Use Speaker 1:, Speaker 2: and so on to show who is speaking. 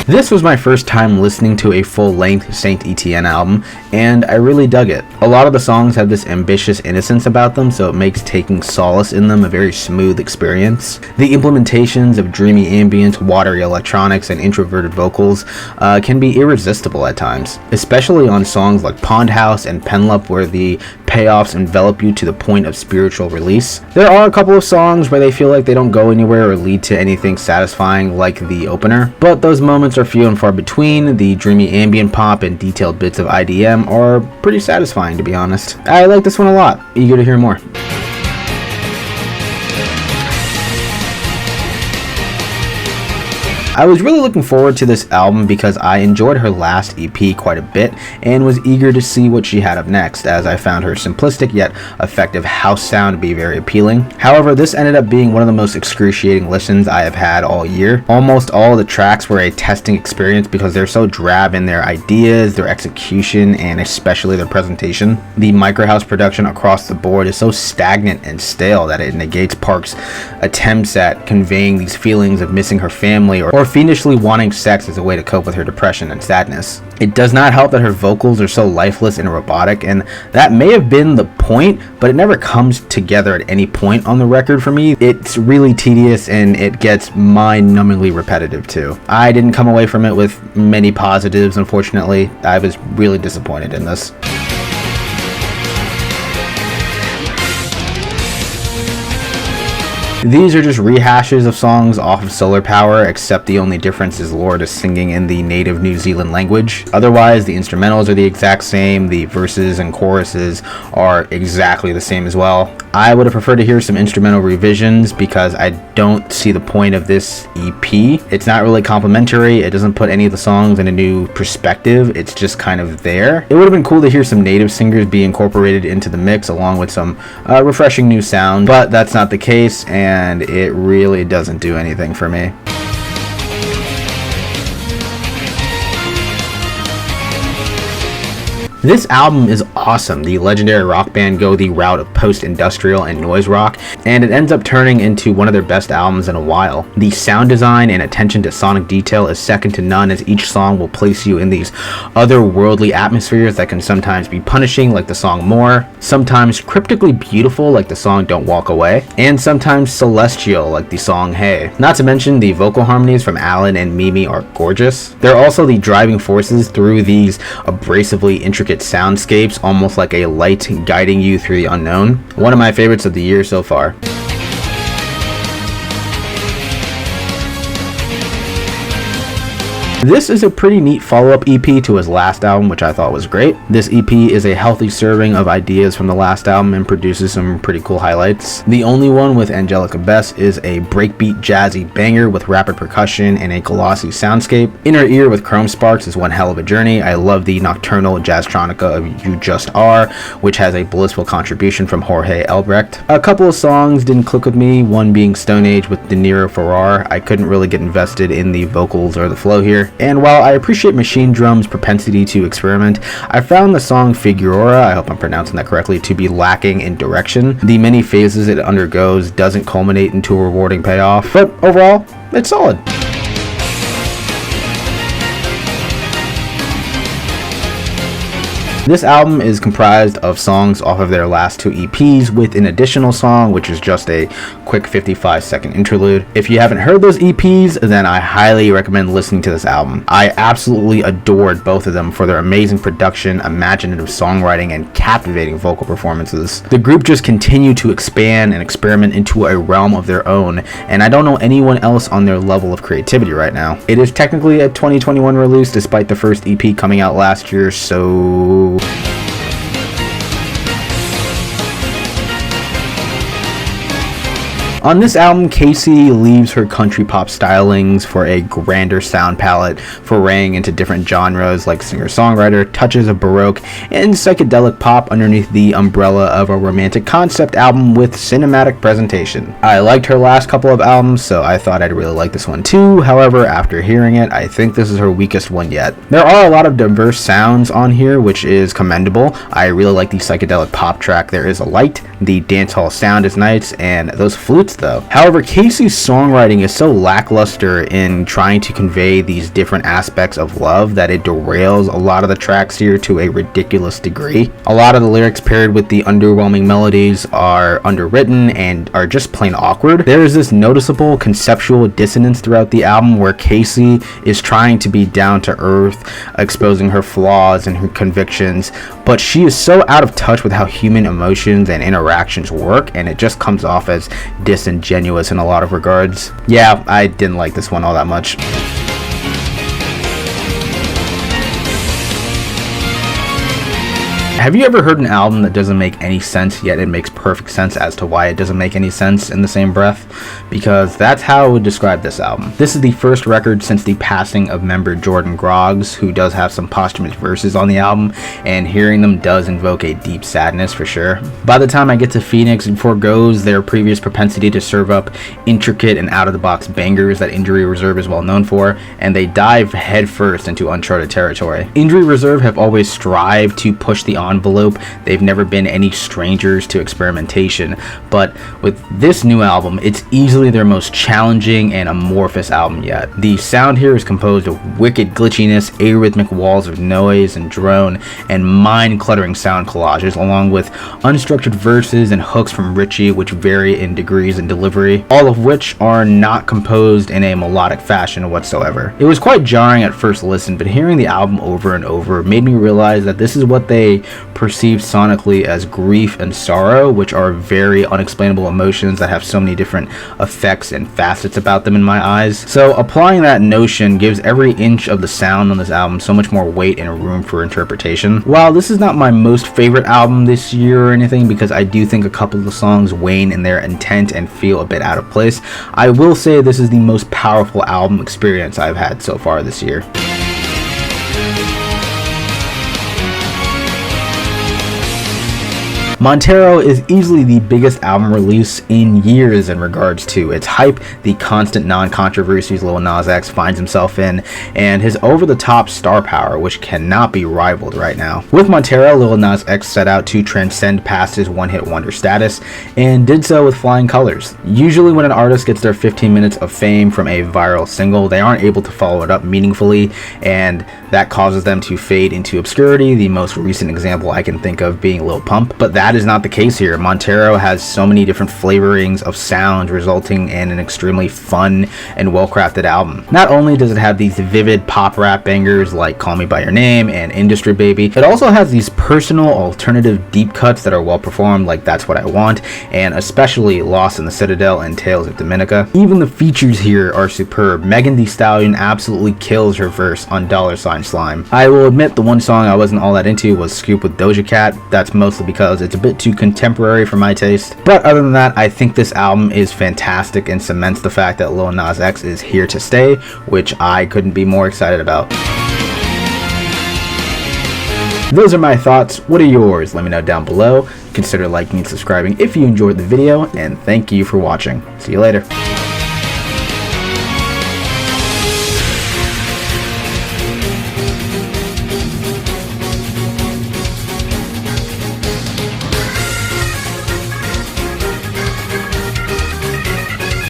Speaker 1: This was my first time listening to a full-length Saint Etienne album, and I really dug it. A lot of the songs have this ambitious innocence about them, so it makes taking solace in them a very smooth experience. The implementations of dreamy ambience, watery electronics, and introverted vocals can be irresistible at times, especially on songs like Pond House and Penlup, where the payoffs envelop you to the point of spiritual release. There are a couple of songs where they feel like they don't go anywhere or lead to anything satisfying like the opener, but those moments are few and far between. The dreamy ambient pop and detailed bits of IDM are pretty satisfying, to be honest. I like this one a lot. Eager to hear more. I was really looking forward to this album because I enjoyed her last EP quite a bit and was eager to see what she had up next, as I found her simplistic yet effective house sound to be very appealing. However, this ended up being one of the most excruciating listens I have had all year. Almost all of the tracks were a testing experience because they're so drab in their ideas, their execution, and especially their presentation. The microhouse production across the board is so stagnant and stale that it negates Park's attempts at conveying these feelings of missing her family or fiendishly wanting sex as a way to cope with her depression and sadness. It does not help that her vocals are so lifeless and robotic, and that may have been the point, but it never comes together at any point on the record for me. It's really tedious and it gets mind-numbingly repetitive too. I didn't come away from it with many positives, unfortunately. I was really disappointed in this. These are just rehashes of songs off of Solar Power, except the only difference is Lorde is singing in the native New Zealand language. Otherwise, the instrumentals are the exact same, the verses and choruses are exactly the same as well. I would have preferred to hear some instrumental revisions because I don't see the point of this EP. It's not really complimentary, it doesn't put any of the songs in a new perspective, it's just kind of there. It would have been cool to hear some native singers be incorporated into the mix along with some refreshing new sound, but that's not the case, and it really doesn't do anything for me. This album is awesome. The legendary rock band go the route of post-industrial and noise rock, and it ends up turning into one of their best albums in a while. The sound design and attention to sonic detail is second to none, as each song will place you in these otherworldly atmospheres that can sometimes be punishing, like the song More, sometimes cryptically beautiful, like the song Don't Walk Away, and sometimes celestial, like the song Hey. Not to mention the vocal harmonies from Alan and Mimi are gorgeous. They're also the driving forces through these abrasively intricate soundscapes, almost like a light guiding you through the unknown. One of my favorites of the year so far. This is a pretty neat follow-up EP to his last album, which I thought was great. This EP is a healthy serving of ideas from the last album and produces some pretty cool highlights. The only one with Angelica Bess is a breakbeat jazzy banger with rapid percussion and a glossy soundscape. Inner Ear with Chrome Sparks is one hell of a journey. I love the nocturnal jazztronica of You Just Are, which has a blissful contribution from Jorge Elbrecht. A couple of songs didn't click with me, one being Stone Age with De Niro Ferrar. I couldn't really get invested in the vocals or the flow here. And while I appreciate Machinedrum's propensity to experiment, I found the song Figueroa, I hope I'm pronouncing that correctly, to be lacking in direction. The many phases it undergoes doesn't culminate into a rewarding payoff, but overall, it's solid. This album is comprised of songs off of their last two EPs with an additional song, which is just a quick 55-second interlude. If you haven't heard those EPs, then I highly recommend listening to this album. I absolutely adored both of them for their amazing production, imaginative songwriting, and captivating vocal performances. The group just continue to expand and experiment into a realm of their own, and I don't know anyone else on their level of creativity right now. It is technically a 2021 release despite the first EP coming out last year, so on this album, KACEY leaves her country pop stylings for a grander sound palette, foraying into different genres like singer-songwriter, touches of baroque, and psychedelic pop underneath the umbrella of a romantic concept album with cinematic presentation. I liked her last couple of albums, so I thought I'd really like this one too. However, after hearing it, I think this is her weakest one yet. There are a lot of diverse sounds on here, which is commendable. I really like the psychedelic pop track There Is a Light. The dancehall sound is nice, and those flutes notes though. However, KACEY's songwriting is so lackluster in trying to convey these different aspects of love that it derails a lot of the tracks here to a ridiculous degree. A lot of the lyrics paired with the underwhelming melodies are underwritten and are just plain awkward. There is this noticeable conceptual dissonance throughout the album where KACEY is trying to be down to earth, exposing her flaws and her convictions, but she is so out of touch with how human emotions and interactions work, and it just comes off as disingenuous in a lot of regards. Yeah, I didn't like this one all that much. Have you ever heard an album that doesn't make any sense, yet it makes perfect sense as to why it doesn't make any sense in the same breath? Because that's how I would describe this album. This is the first record since the passing of member Jordan Groggs, who does have some posthumous verses on the album, and hearing them does invoke a deep sadness for sure. By the time I get to Phoenix, it forgoes their previous propensity to serve up intricate and out-of-the-box bangers that Injury Reserve is well known for, and they dive headfirst into uncharted territory. Injury Reserve have always strived to push the envelope. They've never been any strangers to experimentation, but with this new album, it's easily their most challenging and amorphous album yet. The sound here is composed of wicked glitchiness, arrhythmic walls of noise and drone, and mind-cluttering sound collages, along with unstructured verses and hooks from Richie which vary in degrees and delivery, all of which are not composed in a melodic fashion whatsoever. It was quite jarring at first listen, but hearing the album over and over made me realize that this is what they perceived sonically as grief and sorrow, which are very unexplainable emotions that have so many different effects and facets about them in my eyes. So applying that notion gives every inch of the sound on this album so much more weight and room for interpretation. While this is not my most favorite album this year or anything, because I do think a couple of the songs wane in their intent and feel a bit out of place, I will say this is the most powerful album experience I've had so far this year. Montero is easily the biggest album release in years in regards to its hype, the constant non-controversies Lil Nas X finds himself in, and his over-the-top star power, which cannot be rivaled right now. With Montero, Lil Nas X set out to transcend past his one-hit wonder status, and did so with flying colors. Usually when an artist gets their 15 minutes of fame from a viral single, they aren't able to follow it up meaningfully, and that causes them to fade into obscurity, the most recent example I can think of being Lil Pump. But that is not the case here. Montero has so many different flavorings of sound, resulting in an extremely fun and well-crafted album. Not only does it have these vivid pop rap bangers like Call Me By Your Name and Industry Baby, it also has these personal alternative deep cuts that are well performed, like That's What I Want, and especially Lost in the Citadel and Tales of Dominica. Even the features here are superb. Megan Thee Stallion absolutely kills her verse on $sign Slime. I will admit the one song I wasn't all that into was Scoop with Doja Cat. That's mostly because it's a bit too contemporary for my taste. But other than that, I think this album is fantastic and cements the fact that Lil Nas X is here to stay, which I couldn't be more excited about. Those are my thoughts. What are yours? Let me know down below. Consider liking and subscribing if you enjoyed the video, and thank you for watching. See you later.